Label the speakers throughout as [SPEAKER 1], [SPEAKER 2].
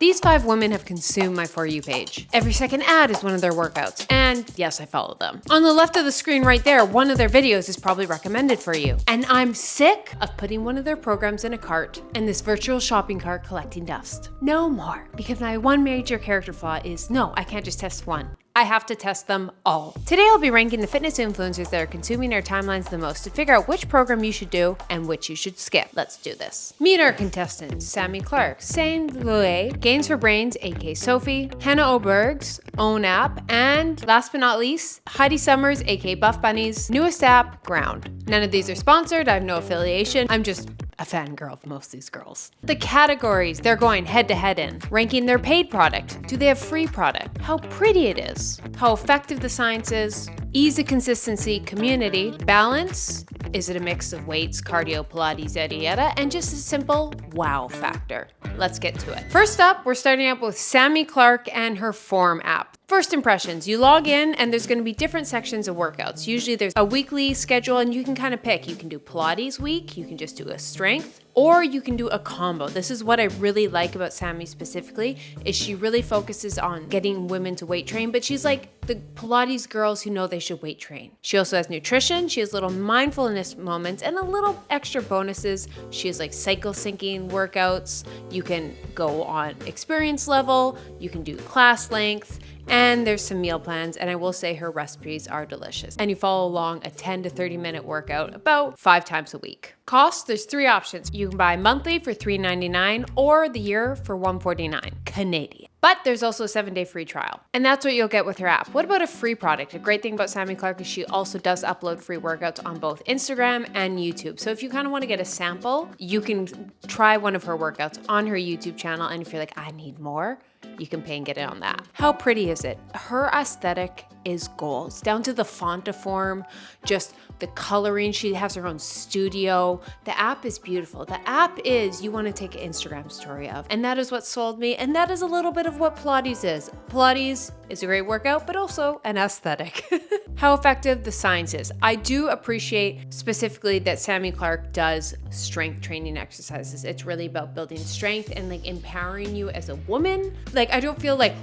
[SPEAKER 1] These 5 women have consumed my For You page. Every second ad is one of their workouts, and yes, I follow them. On the left of the screen right there, one of their videos is probably recommended for you. And I'm sick of putting one of their programs in a cart and this virtual shopping cart collecting dust. No more, because my one major character flaw is no, I can't just test one. I have to test them all. Today I'll be ranking the fitness influencers that are consuming our timelines the most to figure out which program you should do and which you should skip. Let's do this. Meet our contestants: Sami Clarke, Sanne Vloets, GainsbyBrains, aka Sophie, Hanna Öbergs OWNU, and last but not least, Heidi Summers, aka Buffbunnys newest app, Ground. None of these are sponsored, I have no affiliation, I'm just a fangirl of most of these girls. The categories they're going head to head in: ranking their paid product, do they have free product, how pretty it is, how effective the science is, ease of consistency, community, balance, is it a mix of weights, cardio, Pilates, yada yada, and just a simple wow factor. Let's get to it. First up, we're starting up with Sami Clarke and her Form app. First impressions, you log in and there's gonna be different sections of workouts. Usually there's a weekly schedule and you can kind of pick. You can do Pilates week, you can just do a strength, or you can do a combo. This is what I really like about Sami specifically, is she really focuses on getting women to weight train, but she's like the Pilates girls who know they should weight train. She also has nutrition, she has little mindfulness moments and a little extra bonuses. She has like cycle syncing workouts. You can go on experience level, you can do class length, and there's some meal plans, and I will say her recipes are delicious. And you follow along a 10 to 30 minute workout about 5 times a week. Cost, there's 3 options. You can buy monthly for $3.99 or the year for $149 Canadian. But there's also a 7-day free trial. And that's what you'll get with her app. What about a free product? A great thing about Sami Clarke is she also does upload free workouts on both Instagram and YouTube. So if you kind of want to get a sample, you can try one of her workouts on her YouTube channel. And if you're like, I need more, you can pay and get it on that. How pretty is it? Her aesthetic is goals, down to the font of form, just the coloring. She has her own studio. The app is beautiful. The app is you want to take an Instagram story of, and that is what sold me. And that is a little bit of what Pilates is. Pilates is a great workout, but also an aesthetic. How effective the science is. I do appreciate specifically that Sami Clarke does strength training exercises. It's really about building strength and like empowering you as a woman. Like I don't feel like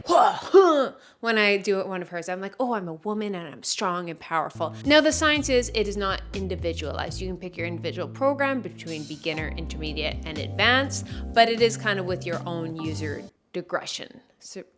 [SPEAKER 1] when I do it one of hers. I'm like, oh, I'm a woman and I'm strong and powerful. Now the science is it is not individualized. You can pick your individual program between beginner, intermediate, and advanced, but it is kind of with your own user digression.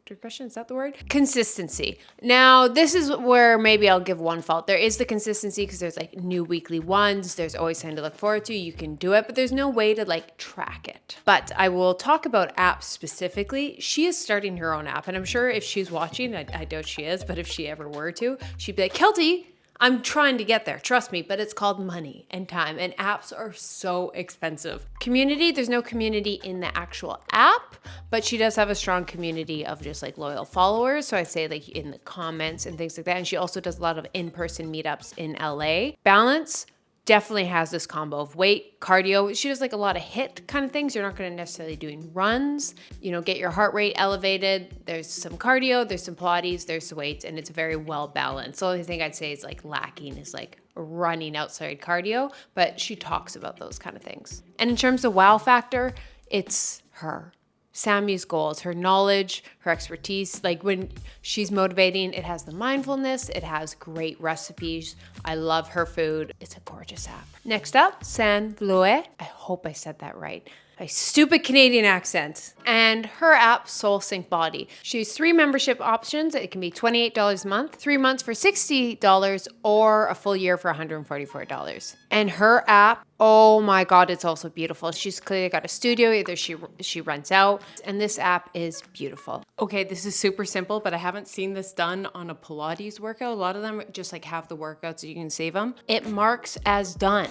[SPEAKER 1] Digression, is that the word? Consistency. Now, this is where maybe I'll give one fault. There is the consistency because there's like new weekly ones. There's always something to look forward to. You can do it, but there's no way to like track it. But I will talk about apps specifically. She is starting her own app, and I'm sure if she's watching, I doubt she is, but if she ever were to, she'd be like, Keltie, I'm trying to get there, trust me, but it's called money and time, and apps are so expensive. Community, there's no community in the actual app, but she does have a strong community of just like loyal followers. So I'd say like in the comments and things like that. And she also does a lot of in-person meetups in LA. Balance definitely has this combo of weight, cardio. She does like a lot of HIIT kind of things. You're not going to necessarily doing runs, you know, get your heart rate elevated. There's some cardio, there's some Pilates, there's some weights, and it's very well balanced. The only thing I'd say is like lacking is like running outside cardio, but she talks about those kind of things. And in terms of wow factor, it's her. Sami's goals, her knowledge, her expertise. Like when she's motivating, it has the mindfulness, it has great recipes. I love her food. It's a gorgeous app. Next up, Sanne Vloets. I hope I said that right. My stupid Canadian accent. And her app, Soul Sync Body. She has 3 membership options. It can be $28 a month, 3 months for $60, or a full year for $144. And her app, oh my God, it's also beautiful. She's clearly got a studio, either she rents out, and this app is beautiful. Okay, this is super simple, but I haven't seen this done on a Pilates workout. A lot of them just like have the workouts so you can save them. It marks as done.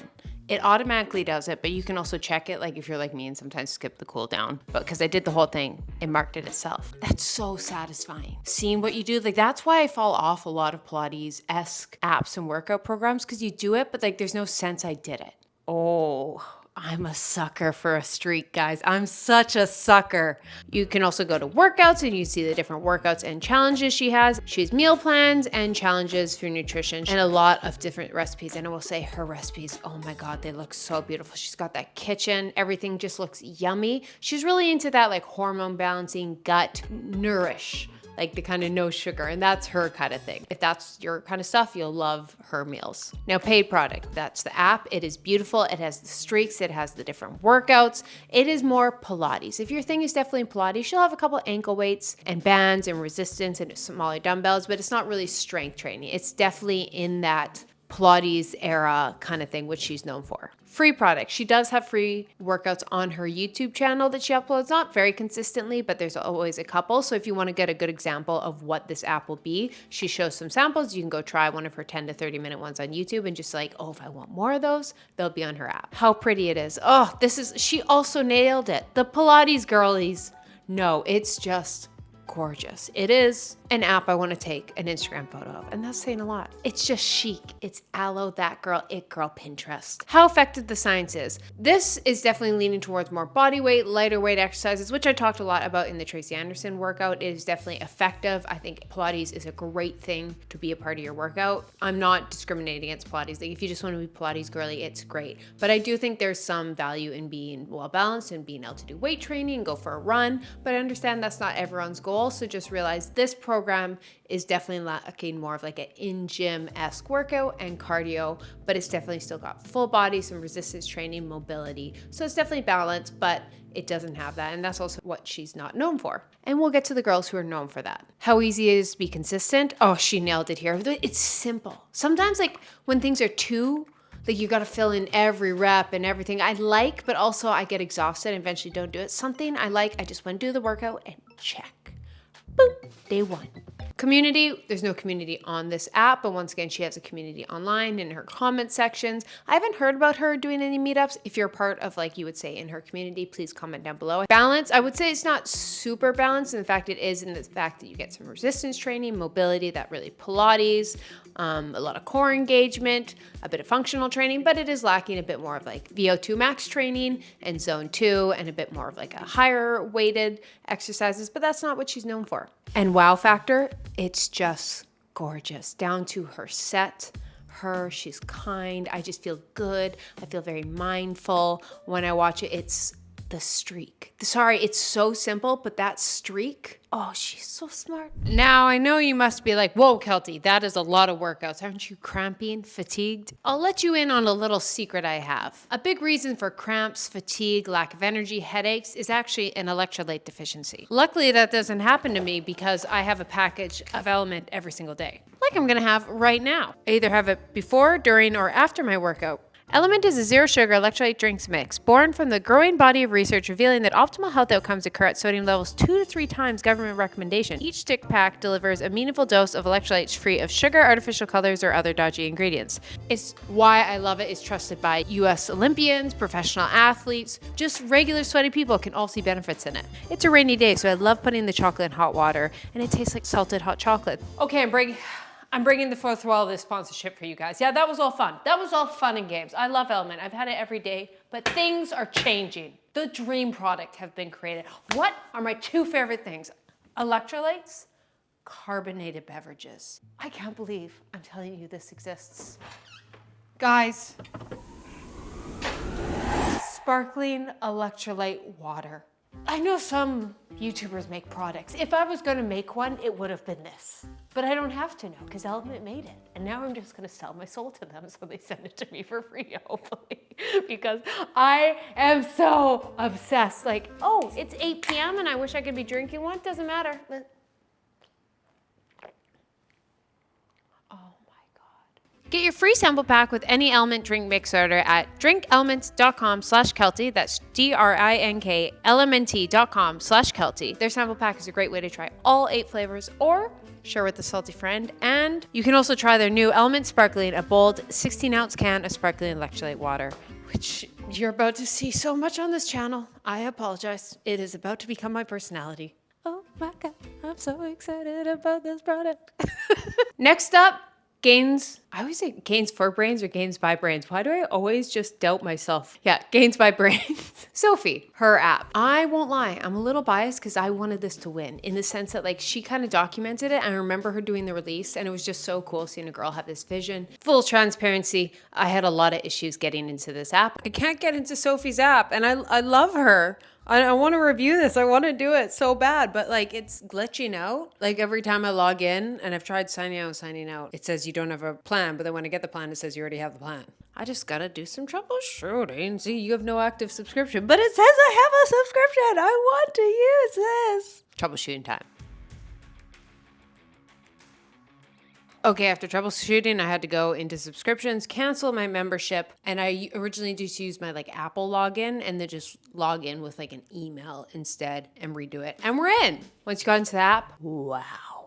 [SPEAKER 1] It automatically does it, but you can also check it, like if you're like me and sometimes skip the cool down. But because I did the whole thing, it marked it itself. That's so satisfying. Seeing what you do, like that's why I fall off a lot of Pilates-esque apps and workout programs, because you do it, but like there's no sense I did it. Oh, I'm a sucker for a streak, guys. I'm such a sucker. You can also go to workouts and you see the different workouts and challenges she has. She has meal plans and challenges for nutrition and a lot of different recipes. And I will say her recipes, oh my God, they look so beautiful. She's got that kitchen. Everything just looks yummy. She's really into that like hormone balancing, gut nourish, like the kind of no sugar, and that's her kind of thing. If that's your kind of stuff, you'll love her meals. Now, paid product, that's the app. It is beautiful. It has the streaks. It has the different workouts. It is more Pilates. If your thing is definitely Pilates, she'll have a couple ankle weights and bands and resistance and smaller dumbbells, but it's not really strength training. It's definitely in that Pilates era kind of thing, which she's known for. Free product. She does have free workouts on her YouTube channel that she uploads, not very consistently, but there's always a couple. So if you want to get a good example of what this app will be, she shows some samples. You can go try one of her 10 to 30 minute ones on YouTube and just like, oh, if I want more of those, they'll be on her app. How pretty it is. Oh, she also nailed it. The Pilates girlies. No, it's just gorgeous. It is an app I want to take an Instagram photo of, and that's saying a lot. It's just chic. It's aloe, that girl, it girl, Pinterest. How effective the science is. This is definitely leaning towards more body weight, lighter weight exercises, which I talked a lot about in the Tracy Anderson workout. It is definitely effective. I think Pilates is a great thing to be a part of your workout. I'm not discriminating against Pilates. Like if you just want to be Pilates girly, it's great. But I do think there's some value in being well balanced and being able to do weight training and go for a run. But I understand that's not everyone's goal. So just realize this program is definitely lacking more of like an in-gym-esque workout and cardio, but it's definitely still got full body, some resistance training, mobility. So it's definitely balanced, but it doesn't have that. And that's also what she's not known for. And we'll get to the girls who are known for that. How easy it is to be consistent. Oh, she nailed it here. It's simple. Sometimes like when things are too like you got to fill in every rep and everything I like, but also I get exhausted and eventually don't do it. Something I like, I just want to do the workout and check. Boom, day one. Community, there's no community on this app, but once again, she has a community online in her comment sections. I haven't heard about her doing any meetups. If you're a part of like you would say in her community, please comment down below. Balance, I would say it's not super balanced. In fact, it is in the fact that you get some resistance training, mobility, that really Pilates, a lot of core engagement, a bit of functional training, but it is lacking a bit more of like VO2 max training and zone 2 and a bit more of like a higher weighted exercises, but that's not what she's known for. And wow factor, it's just gorgeous. Down to her set, she's kind. I just feel good. I feel very mindful when I watch it. It's the streak. Sorry, it's so simple, but that streak, oh, she's so smart. Now, I know you must be like, whoa, Keltie, that is a lot of workouts. Aren't you cramping, fatigued? I'll let you in on a little secret I have. A big reason for cramps, fatigue, lack of energy, headaches is actually an electrolyte deficiency. Luckily, that doesn't happen to me because I have a package of Element every single day, like I'm gonna have right now. I either have it before, during, or after my workout. Element is a zero-sugar electrolyte drinks mix born from the growing body of research revealing that optimal health outcomes occur at sodium levels 2 to 3 times government recommendation. Each stick pack delivers a meaningful dose of electrolytes free of sugar, artificial colors, or other dodgy ingredients. It's why I love it. It's trusted by U.S. Olympians, professional athletes, just regular sweaty people can all see benefits in it. It's a rainy day, so I love putting the chocolate in hot water, and it tastes like salted hot chocolate. Okay, I'm bringing the fourth wall of this sponsorship for you guys. Yeah, that was all fun. That was all fun and games. I love Element. I've had it every day, but things are changing. The dream product have been created. What are my two favorite things? Electrolytes, carbonated beverages. I can't believe I'm telling you this exists. Guys, sparkling electrolyte water. I know some YouTubers make products. If I was gonna make one, it would have been this. But I don't have to now because Element made it. And now I'm just gonna sell my soul to them so they send it to me for free, hopefully. Because I am so obsessed. Like, oh, it's 8 p.m. and I wish I could be drinking one. Doesn't matter. Get your free sample pack with any Element drink mix order at drinkelements.com/Keltie. That's DRINKLMNT.com/Keltie. Their sample pack is a great way to try all 8 flavors or share with a salty friend. And you can also try their new Element Sparkling, a bold 16-ounce can of sparkling electrolyte water, which you're about to see so much on this channel. I apologize. It is about to become my personality. Oh my God, I'm so excited about this product. Next up, Gains, I always say Gains for Brains or Gains by Brains. Why do I always just doubt myself? Yeah, Gains by Brains. Sophie, her app. I won't lie, I'm a little biased because I wanted this to win in the sense that like she kind of documented it. I remember her doing the release and it was just so cool seeing a girl have this vision. Full transparency, I had a lot of issues getting into this app. I can't get into Sophie's app and I love her. I want to review this. I want to do it so bad, but like it's glitching out. Like every time I log in and I've tried signing out, it says you don't have a plan. But then when I get the plan, it says you already have the plan. I just got to do some troubleshooting. See, you have no active subscription, but it says I have a subscription. I want to use this. Troubleshooting time. Okay, after troubleshooting, I had to go into subscriptions, cancel my membership, and I originally just used my like Apple login and then just log in with like an email instead and redo it. And we're in. Once you got into the app, wow.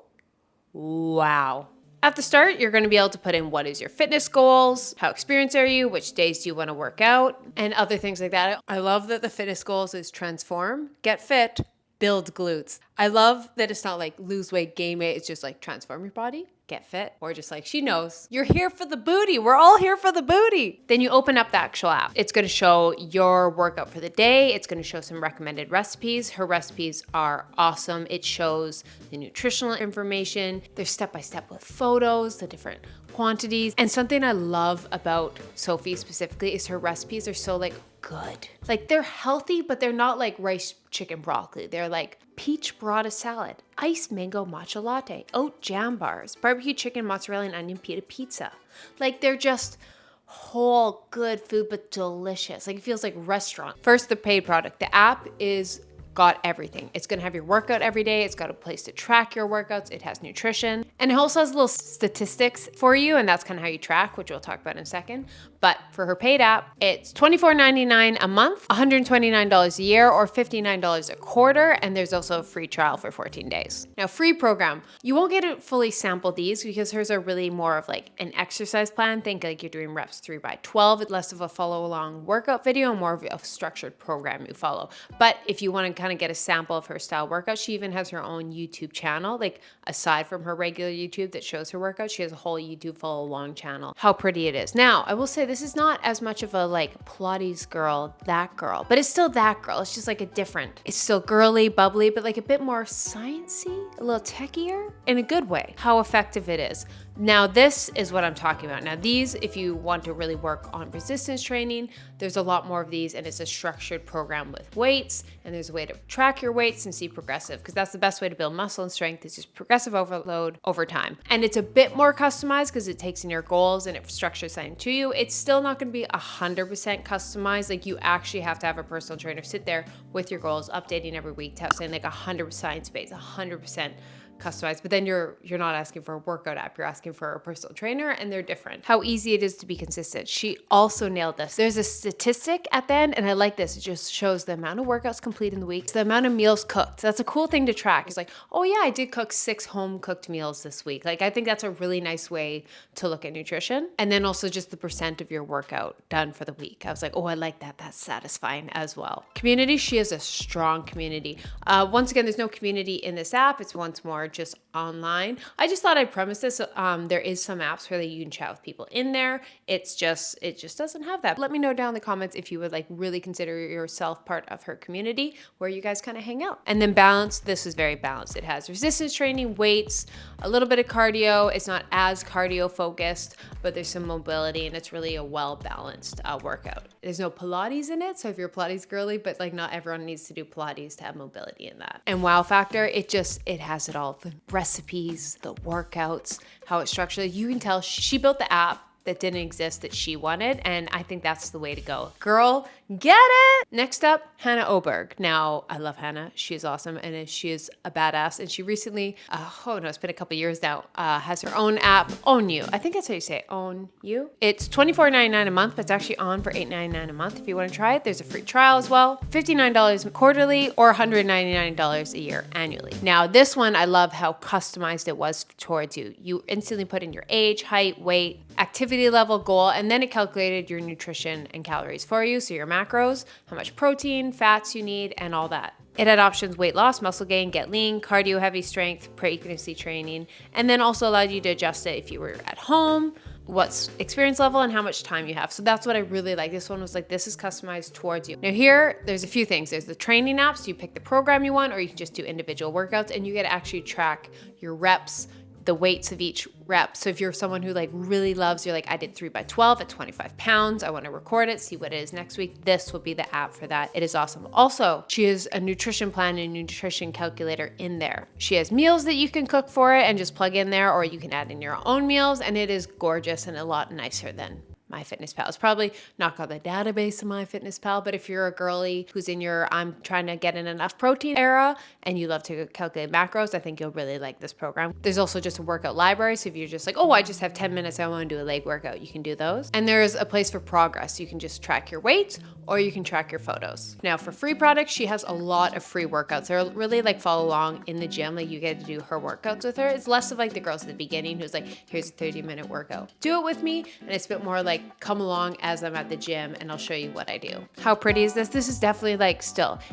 [SPEAKER 1] At the start, you're going to be able to put in what is your fitness goals, how experienced are you, which days do you want to work out, and other things like that. I love that the fitness goals is transform, get fit, build glutes. I love that it's not like lose weight, gain weight. It's just like transform your body, get fit, or just like she knows you're here for the booty. We're all here for the booty. Then you open up the actual app. It's going to show your workout for the day. It's going to show some recommended recipes. Her recipes are awesome. It shows the nutritional information. There's step-by-step with photos, the different quantities. And something I love about Sophie specifically is her recipes are so like good. Like they're healthy, but they're not like rice, chicken, broccoli. They're like peach burrata salad, iced mango matcha latte, oat jam bars, barbecue chicken, mozzarella and onion pita pizza. Like they're just whole good food, but delicious. Like it feels like restaurant. First, the paid product. The app is got everything. It's going to have your workout every day. It's got a place to track your workouts. It has nutrition. And it also has little statistics for you. And that's kind of how you track, which we'll talk about in a second. But for her paid app, it's $24.99 a month, $129 a year, or $59 a quarter. And there's also a free trial for 14 days. Now, free program. You won't get to fully sample these because hers are really more of like an exercise plan. Think like you're doing reps 3x12. It's less of a follow along workout video, more of a structured program you follow. But if you want to kind of get a sample of her style workout, she even has her own YouTube channel. Like aside from her regular YouTube that shows her workout, she has a whole YouTube follow along channel. How pretty it is. Now, I will say this is not as much of a like Pilates girl, that girl, but it's still that girl. It's just like a different, it's still girly, bubbly, but like a bit more sciencey, a little techier in a good way. How effective it is. Now, this is what I'm talking about. Now, these, if you want to really work on resistance training, there's a lot more of these and it's a structured program with weights and there's a way to track your weights and see progressive because that's the best way to build muscle and strength is just progressive overload over time. And it's a bit more customized because it takes in your goals and it structures something to you. It's still not going to be 100% customized. Like you actually have to have a personal trainer sit there with your goals, updating every week to have something like 100% science-based, 100% customized, but then you're not asking for a workout app, you're asking for a personal trainer and they're different. How easy it is to be consistent. She also nailed this. There's a statistic at the end and I like this. It just shows the amount of workouts complete in the week, the amount of meals cooked. That's a cool thing to track. It's like, oh yeah, I did cook 6 home cooked meals this week. Like I think that's a really nice way to look at nutrition. And then also just the percent of your workout done for the week. I was like, oh, I like that. That's satisfying as well. Community, she has a strong community. Once again, there's no community in this app. It's once more just online. I just thought I'd premise this. There is some apps where you can chat with people in there. It just doesn't have that. Let me know down in the comments if you would like really consider yourself part of her community where you guys kind of hang out. And then balance, this is very balanced. It has resistance training, weights, a little bit of cardio. It's not as cardio focused, but there's some mobility and it's really a well-balanced workout. There's no Pilates in it. So if you're a Pilates girly, but like not everyone needs to do Pilates to have mobility in that. And wow factor, it has it all. The recipes, the workouts, how it's structured. You can tell she built the app that didn't exist that she wanted. And I think that's the way to go. Girl, get it! Next up, Hanna Öberg. Now, I love Hanna. She is awesome and she is a badass. And she recently, it's been a couple years now, has her own app, OWNU. I think that's how you say it, OWNU. It's $24.99 a month, but it's actually on for $8.99 a month if you want to try it. There's a free trial as well. $59 quarterly or $199 a year annually. Now, this one, I love how customized it was towards you. You instantly put in your age, height, weight, activity level, goal, and then it calculated your nutrition and calories for you. So your macros, how much protein, fats you need, and all that. It had options weight loss, muscle gain, get lean, cardio, heavy strength, pregnancy training, and then also allowed you to adjust it if you were at home what's experience level and how much time you have. So that's what I really like. This one was like, this is customized towards you. Now here, there's a few things. There's the training apps. You pick the program you want, or you can just do individual workouts, and you get to actually track your reps, the weights of each rep. So if you're someone who like really loves, you're like, I did 3x12 at 25 pounds. I want to record it, see what it is next week. This will be the app for that. It is awesome. Also, she has a nutrition plan and nutrition calculator in there. She has meals that you can cook for it and just plug in there, or you can add in your own meals, and it is gorgeous and a lot nicer than MyFitnessPal. It's probably not got the database of MyFitnessPal, but if you're a girly who's in your I'm trying to get in enough protein era and you love to calculate macros, I think you'll really like this program. There's also just a workout library. So if you're just like, oh, I just have 10 minutes, I want to do a leg workout, you can do those. And there's a place for progress. You can just track your weight or you can track your photos. Now for free products, she has a lot of free workouts. They're really like follow along in the gym. Like you get to do her workouts with her. It's less of like the girls at the beginning who's like, here's a 30-minute workout. Do it with me. And it's a bit more like, come along as I'm at the gym and I'll show you what I do. How pretty is this? This is definitely like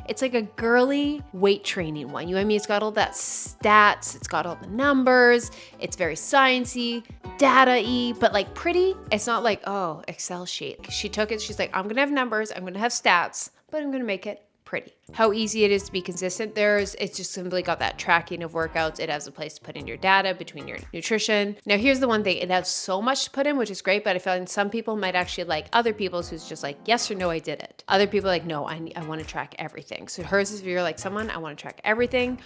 [SPEAKER 1] it's like a girly weight training one. You know what I mean? It's got all that stats, it's got all the numbers, it's very sciencey, data-y, but like pretty. It's not like, oh, Excel sheet. She took it, she's like, I'm gonna have numbers, I'm gonna have stats, but I'm gonna make it pretty. How easy it is to be consistent. It's just simply got that tracking of workouts. It has a place to put in your data between your nutrition. Now here's the one thing, it has so much to put in, which is great, but I find some people might actually like other people's who's just like, yes or no, I did it. Other people are like, no, I want to track everything. So hers is if you're like someone, I want to track everything,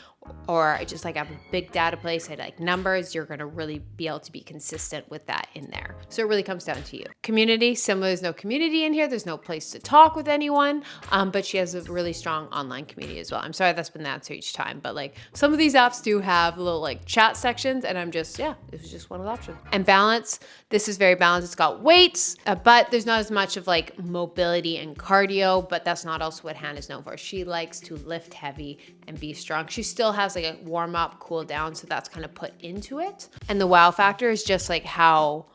[SPEAKER 1] or I just like have a big data place, I like numbers, you're gonna really be able to be consistent with that in there. So it really comes down to you. Community, similar, there's no community in here, there's no place to talk with anyone, but she has a really strong online community as well. I'm sorry that's been the answer each time, but like some of these apps do have little like chat sections, and I'm just, yeah, it was just one of the options. And balance, this is very balanced. It's got weights, but there's not as much of like mobility and cardio, but that's not also what Hannah's known for. She likes to lift heavy and be strong. She still has like a warm up, cool down, so that's kind of put into it. And the wow factor is just like how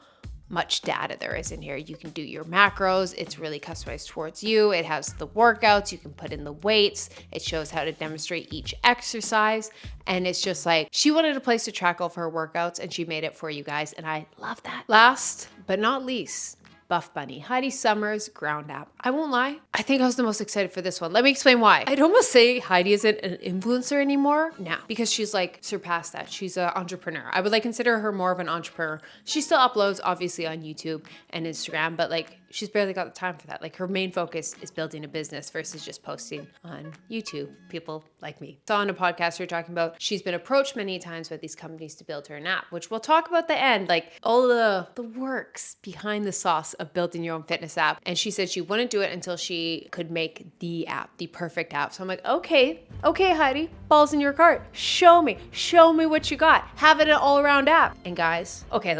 [SPEAKER 1] much data there is in here. You can do your macros. It's really customized towards you. It has the workouts. You can put in the weights. It shows how to demonstrate each exercise. And it's just like, she wanted a place to track all of her workouts and she made it for you guys. And I love that. Last but not least, Buffbunny, Heidi Sommer's ground app. I won't lie, I think I was the most excited for this one. Let me explain why. I'd almost say Heidi isn't an influencer anymore now because she's like surpassed that. She's an entrepreneur. I would like consider her more of an entrepreneur. She still uploads obviously on YouTube and Instagram, but like she's barely got the time for that. Like her main focus is building a business versus just posting on YouTube. People like me. Saw on a podcast you're talking about, she's been approached many times by these companies to build her an app, which we'll talk about the end, like all the works behind the sauce of building your own fitness app. And she said she wouldn't do it until she could make the app, the perfect app. So I'm like, okay, Heidi, balls in your court. Show me what you got. Have it an all-around app. And guys, okay,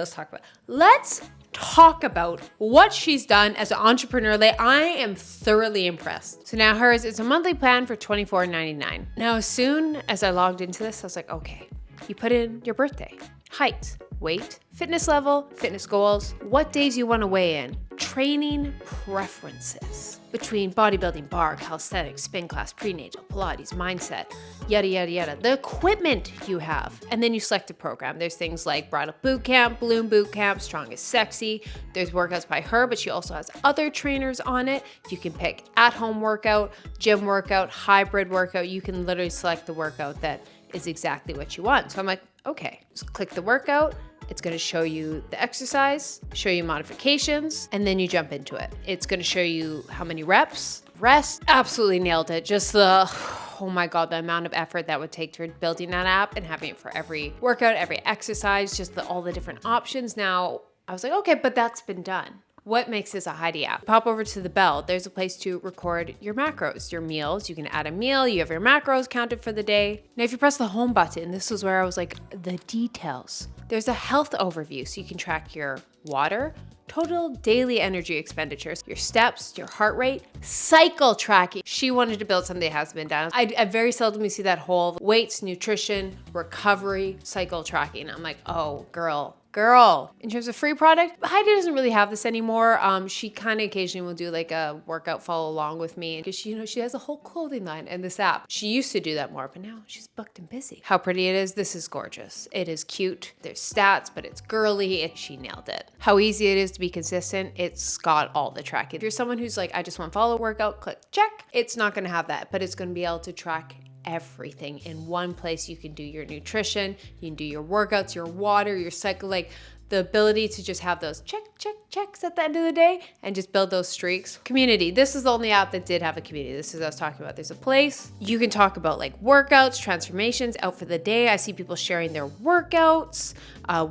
[SPEAKER 1] let's talk about what she's done as an entrepreneur. I am thoroughly impressed. So now hers is a monthly plan for $24.99. Now, as soon as I logged into this, I was like, okay, you put in your birthday, height, weight, fitness level, fitness goals, what days you want to weigh in, training preferences between bodybuilding, bar, calisthenics, spin class, prenatal, Pilates, mindset, yada, yada, yada, the equipment you have. And then you select a program. There's things like Bridal Boot Camp, Balloon Boot Camp, Strong is Sexy. There's workouts by her, but she also has other trainers on it. You can pick at-home workout, gym workout, hybrid workout. You can literally select the workout that is exactly what you want. So I'm like, okay, just click the workout. It's going to show you the exercise, show you modifications, and then you jump into it. It's going to show you how many reps, rest. Absolutely nailed it. Just oh my God, the amount of effort that would take to building that app and having it for every workout, every exercise, just all the different options. Now, I was like, okay, but that's been done. What makes this a Heidi app? Pop over to the bell. There's a place to record your macros, your meals. You can add a meal. You have your macros counted for the day. Now, if you press the home button, this is where I was like, the details. There's a health overview, so you can track your water, total daily energy expenditures, your steps, your heart rate, cycle tracking. She wanted to build something that hasn't been done. I very seldomly see that whole weights, nutrition, recovery, cycle tracking. I'm like, oh, girl, girl. In terms of free product, Heidi doesn't really have this anymore. She kind of occasionally will do like a workout follow along with me because she has a whole clothing line in this app. She used to do that more, but now she's booked and busy. How pretty it is. This is gorgeous. It is cute. There's stats, but it's girly. She nailed it. How easy it is to be consistent. It's got all the tracking. If you're someone who's like, I just want to follow workout, click check. It's not going to have that, but it's going to be able to track everything in one place. You can do your nutrition, you can do your workouts, your water, your cycle, like the ability to just have those checks at the end of the day and just build those streaks. Community. This is the only app that did have a community. This is what I was talking about. There's a place you can talk about like workouts, transformations, out for the day. I see people sharing their workouts,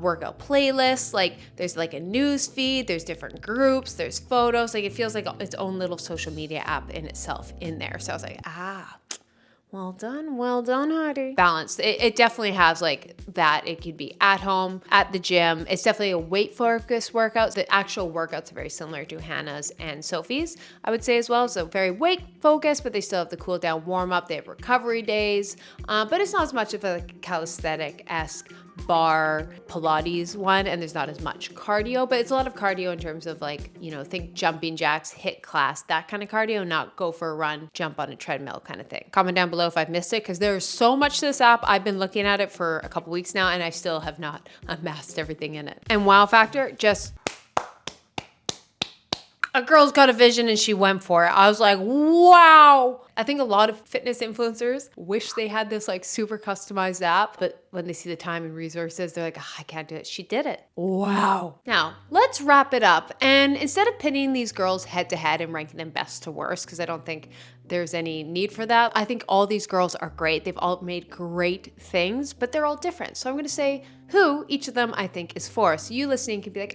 [SPEAKER 1] workout playlists. Like there's like a news feed, there's different groups, there's photos. Like it feels like its own little social media app in itself in there. So I was like, well done, Heidi. Balanced. It definitely has like that. It could be at home, at the gym. It's definitely a weight focused workout. The actual workouts are very similar to Hannah's and Sophie's, I would say as well. So very weight focused, but they still have the cool down warm up. They have recovery days, but it's not as much of a calisthenic-esque bar Pilates one, and there's not as much cardio, but it's a lot of cardio in terms of like, think jumping jacks, HIIT class, that kind of cardio, not go for a run, jump on a treadmill kind of thing. Comment down below if I've missed it, because there's so much to this app. I've been looking at it for a couple weeks now, and I still have not amassed everything in it. And wow factor, just a girl's got a vision and she went for it. I was like, wow. I think a lot of fitness influencers wish they had this like super customized app, but when they see the time and resources, they're like, I can't do it. She did it. Wow. Now, let's wrap it up. And instead of pitting these girls head to head and ranking them best to worst, because I don't think there's any need for that, I think all these girls are great. They've all made great things, but they're all different. So I'm going to say who each of them I think is for. So you listening can be like,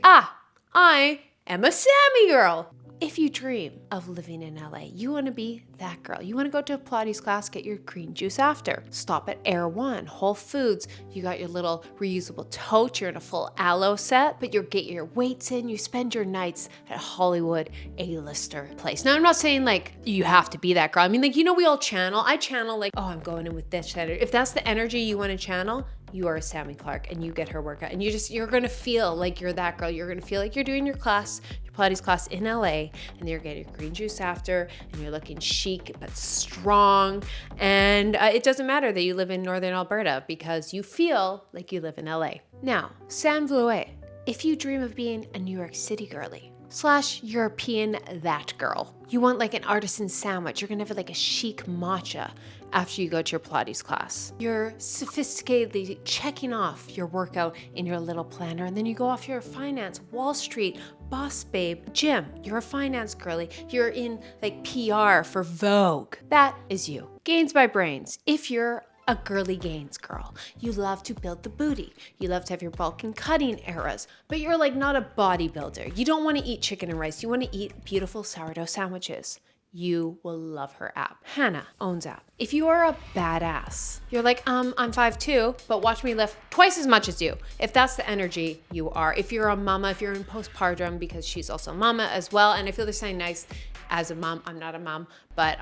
[SPEAKER 1] I am a Sami girl. If you dream of living in LA, you want to be that girl. You want to go to a Pilates class, get your green juice after. Stop at Air One, Whole Foods. You got your little reusable tote. You're in a full aloe set, but you get your weights in. You spend your nights at a Hollywood A-lister place. Now, I'm not saying like you have to be that girl. I mean, like, we all channel. I channel like, I'm going in with this. If that's the energy you want to channel, you are a Sami Clarke and you get her workout and you're going to feel like you're that girl. You're going to feel like you're doing your class, your Pilates class in LA, and you're getting your green juice after, and you're looking chic but strong. And it doesn't matter that you live in Northern Alberta because you feel like you live in LA. Now, Sanne Vloet, if you dream of being a New York City girly, / European that girl. You want like an artisan sandwich. You're gonna have like a chic matcha after you go to your Pilates class. You're sophisticatedly checking off your workout in your little planner, and then you go off your finance, Wall Street, boss babe, gym. You're a finance girly. You're in like PR for Vogue. That is you. GainsbyBrains, if you're a girly gains girl. You love to build the booty. You love to have your bulk and cutting eras, but you're like not a bodybuilder. You don't want to eat chicken and rice. You want to eat beautiful sourdough sandwiches. You will love her app. Hanna owns app. If you are a badass, you're like, I'm 5'2", but watch me lift twice as much as you. If that's the energy you are. If you're a mama, if you're in postpartum, because she's also a mama as well. And I feel there's something nice as a mom. I'm not a mom, but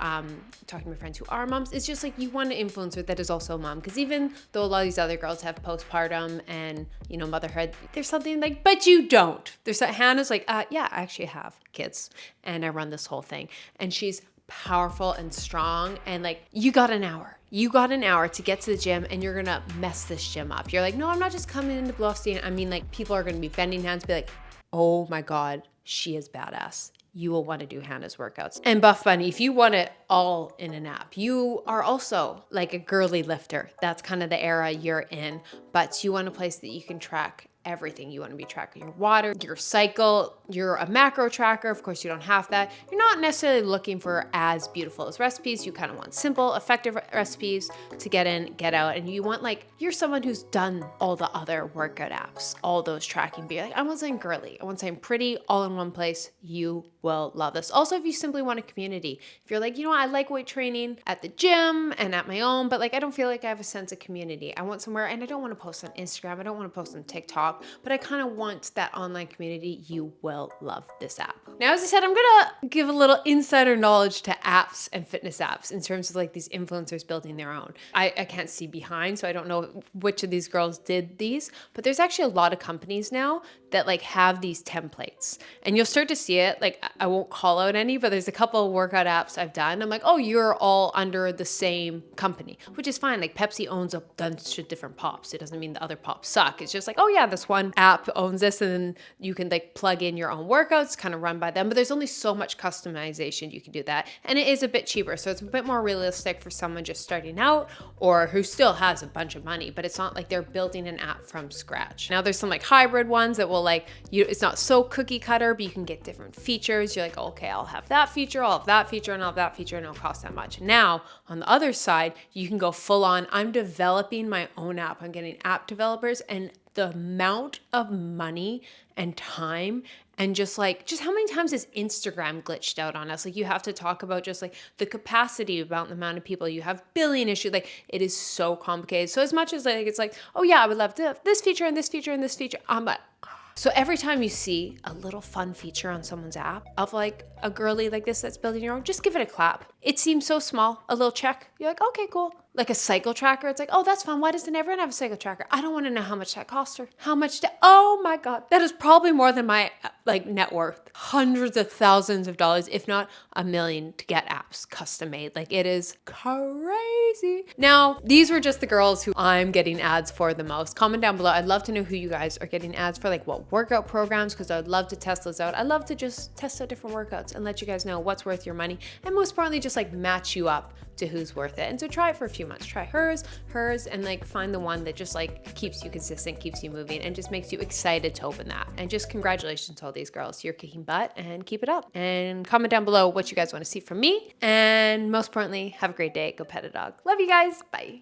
[SPEAKER 1] talking to my friends who are moms, it's just like you want an influencer that is also a mom. Because even though a lot of these other girls have postpartum and, motherhood, there's something like, but you don't. Hannah's like, yeah, I actually have kids and I run this whole thing. And she's powerful and strong, and like, you got an hour. You got an hour to get to the gym and you're gonna mess this gym up. You're like, no, I'm not just coming in to blow off steam. I mean, like, people are gonna be bending hands, be like, oh my God, she is badass. You will want to do Hannah's workouts. And Buffbunny, if you want it all in an app, you are also like a girly lifter. That's kind of the era you're in, but you want a place that you can track everything. You want to be tracking your water, your cycle, you're a macro tracker. Of course, you don't have that. You're not necessarily looking for as beautiful as recipes. You kind of want simple, effective recipes to get in, get out. And you want you're someone who's done all the other workout apps, all those tracking. Be like, I want something girly. I want something pretty, all in one place. You will love this. Also, if you simply want a community, if you're like, I like weight training at the gym and at my own, but I don't feel like I have a sense of community. I want somewhere, and I don't want to post on Instagram. I don't want to post on TikTok. TikTok, but I kind of want that online community. You will love this app. Now, as I said, I'm gonna give a little insider knowledge to apps and fitness apps in terms of like these influencers building their own. I can't see behind, so I don't know which of these girls did these, but there's actually a lot of companies now that like have these templates, and you'll start to see it. Like, I won't call out any, but there's a couple of workout apps I've done. I'm like, oh, you're all under the same company, which is fine. Like Pepsi owns a bunch of different pops. It doesn't mean the other pops suck. It's just like, oh yeah, this one app owns this, and then you can like plug in your own workouts, kind of run by them. But there's only so much customization you can do that, and it is a bit cheaper, so it's a bit more realistic for someone just starting out or who still has a bunch of money. But it's not like they're building an app from scratch. Now there's some like hybrid ones that will like it's not so cookie cutter, but you can get different features. You're like, oh, okay, I'll have that feature, I'll have that feature, and I'll have that feature, and it'll cost that much. Now on the other side, you can go full on. I'm developing my own app. I'm getting app developers, and the amount of money and time and just how many times has Instagram glitched out on us? Like, you have to talk about just like the capacity about the amount of people. You have billing issue. Like, it is so complicated. So as much as like it's like, oh yeah, I would love to have this feature and this feature and this feature, but so every time you see a little fun feature on someone's app of like a girly like this that's building your own, just give it a clap. It seems so small, a little check. You're like, okay, cool. Like a cycle tracker, it's like, oh, that's fun. Why doesn't everyone have a cycle tracker? I don't want to know how much that cost her. Oh my God. That is probably more than my like net worth. Hundreds of thousands of dollars, if not $1 million, to get apps custom made. Like, it is crazy. Now, these were just the girls who I'm getting ads for the most. Comment down below. I'd love to know who you guys are getting ads for, like what workout programs, because I'd love to test those out. I'd love to just test out different workouts and let you guys know what's worth your money. And most importantly, just like match you up to who's worth it. And so try it for a few months. Try hers, and like find the one that just like keeps you consistent, keeps you moving, and just makes you excited to open that. And just congratulations to all these girls. You're kicking butt, and keep it up. And comment down below what you guys want to see from me. And most importantly, have a great day. Go pet a dog. Love you guys. Bye.